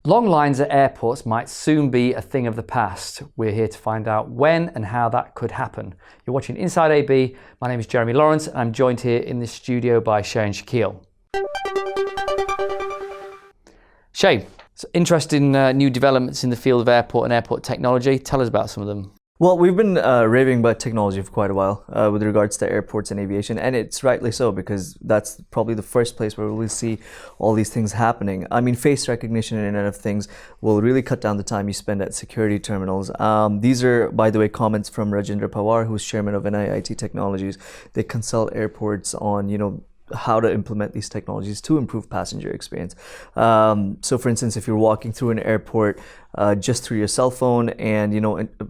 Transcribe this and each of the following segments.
Long lines at airports might soon be a thing of the past. We're here to find out when and how that could happen. You're watching Inside AB. My name is Jeremy Lawrence, and I'm joined here in the studio by Shayan Shakeel. Shay, so interesting new developments in the field of airport and airport technology. Tell us about some of them. Well, we've been raving about technology for quite a while with regards to airports and aviation, and it's rightly so, because that's probably the first place where we'll see all these things happening. I mean, face recognition and Internet of Things will really cut down the time you spend at security terminals. These are, by the way, comments from Rajendra Pawar, who's chairman of NIIT Technologies. They consult airports on, how to implement these technologies to improve passenger experience. So for instance, if you're walking through an airport just through your cell phone and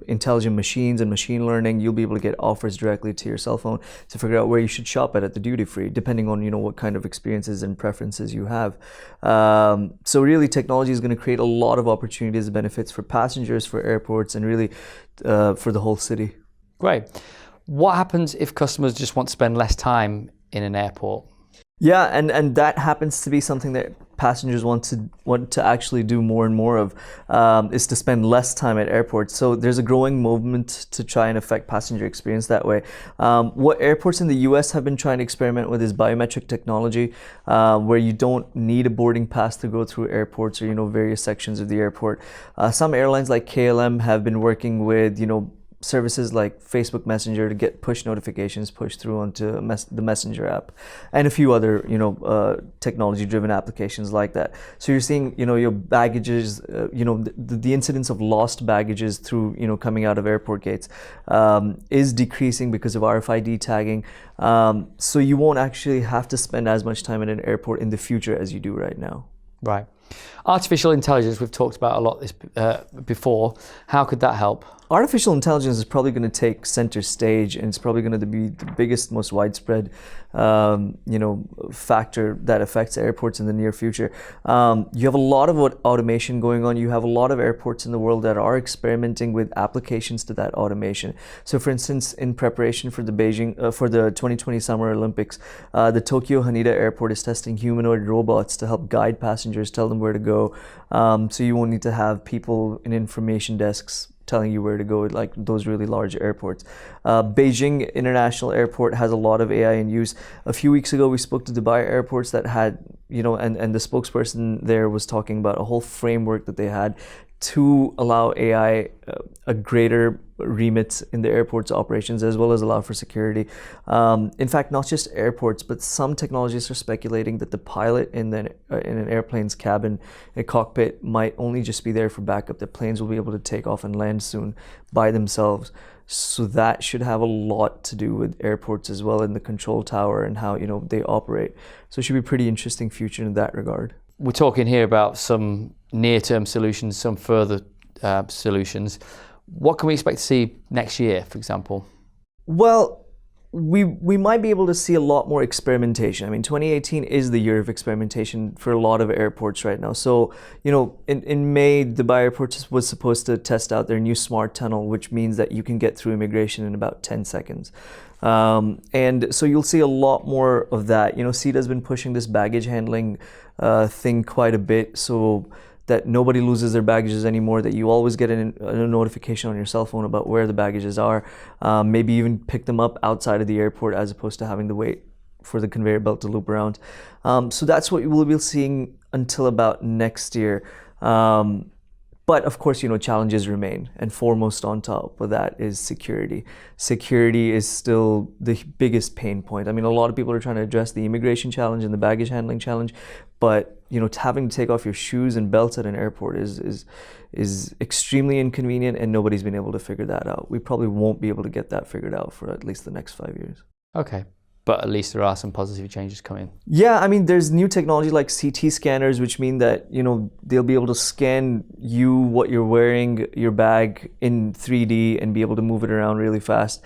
intelligent machines and machine learning, you'll be able to get offers directly to your cell phone to figure out where you should shop at the duty free, depending on what kind of experiences and preferences you have. So really, technology is going to create a lot of opportunities and benefits for passengers, for airports, and really for the whole city. Great. What happens if customers just want to spend less time in an airport? Yeah, and that happens to be something that passengers want to actually do more and more of, is to spend less time at airports. So there's a growing movement to try and affect passenger experience that way. What airports in the US have been trying to experiment with is biometric technology, where you don't need a boarding pass to go through airports or various sections of the airport. Some airlines like KLM have been working with services like Facebook Messenger to get push notifications pushed through onto the Messenger app, and a few other technology-driven applications like that. So you're seeing your baggages, the incidence of lost baggages through coming out of airport gates is decreasing because of RFID tagging. So you won't actually have to spend as much time at an airport in the future as you do right now. Right. Artificial intelligence, we've talked about a lot this before. How could that help? Artificial intelligence is probably going to take center stage, and it's probably going to be the biggest, most widespread, factor that affects airports in the near future. You have a lot of automation going on. You have a lot of airports in the world that are experimenting with applications to that automation. So, for instance, in preparation for the for the 2020 Summer Olympics, the Tokyo Haneda Airport is testing humanoid robots to help guide passengers, tell them where to go. So you won't need to have people in information desks telling you where to go, like those really large airports. Beijing International Airport has a lot of AI in use. A few weeks ago, we spoke to Dubai airports that had, and the spokesperson there was talking about a whole framework that they had to allow AI a greater remit in the airport's operations, as well as allow for security. In fact, not just airports, but some technologists are speculating that the pilot in an airplane's cabin, a cockpit, might only just be there for backup. The planes will be able to take off and land soon by themselves. So that should have a lot to do with airports as well, in the control tower and how they operate. So it should be a pretty interesting future in that regard. We're talking here about some near-term solutions, some further solutions. What can we expect to see next year, for example? Well, we might be able to see a lot more experimentation. I mean, 2018 is the year of experimentation for a lot of airports right now. So, in May, Dubai Airport was supposed to test out their new smart tunnel, which means that you can get through immigration in about 10 seconds. And so you'll see a lot more of that. SETA's been pushing this baggage handling thing quite a bit, so that nobody loses their baggages anymore, that you always get a notification on your cell phone about where the baggages are, maybe even pick them up outside of the airport as opposed to having to wait for the conveyor belt to loop around. So that's what we'll be seeing until about next year. But of course, challenges remain, and foremost on top of that is security. Security is still the biggest pain point. I mean, a lot of people are trying to address the immigration challenge and the baggage handling challenge, but having to take off your shoes and belts at an airport is extremely inconvenient, and nobody's been able to figure that out. We probably won't be able to get that figured out for at least the next 5 years. Okay. But at least there are some positive changes coming. Yeah, I mean, there's new technology like CT scanners, which mean that, they'll be able to scan what you're wearing, your bag in 3D, and be able to move it around really fast.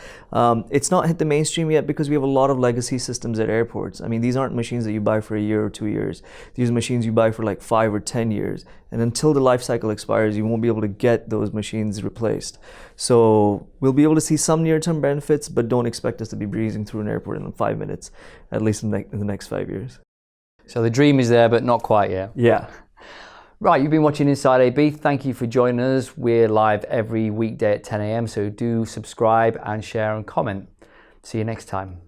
It's not hit the mainstream yet because we have a lot of legacy systems at airports. I mean, these aren't machines that you buy for a year or 2 years. These are machines you buy for like 5 or 10 years. And until the life cycle expires, you won't be able to get those machines replaced. So we'll be able to see some near-term benefits, but don't expect us to be breezing through an airport in 5 minutes, at least in the next 5 years. So the dream is there, but not quite yet. Yeah. Right, you've been watching Inside AB. Thank you for joining us. We're live every weekday at 10 a.m. So do subscribe and share and comment. See you next time.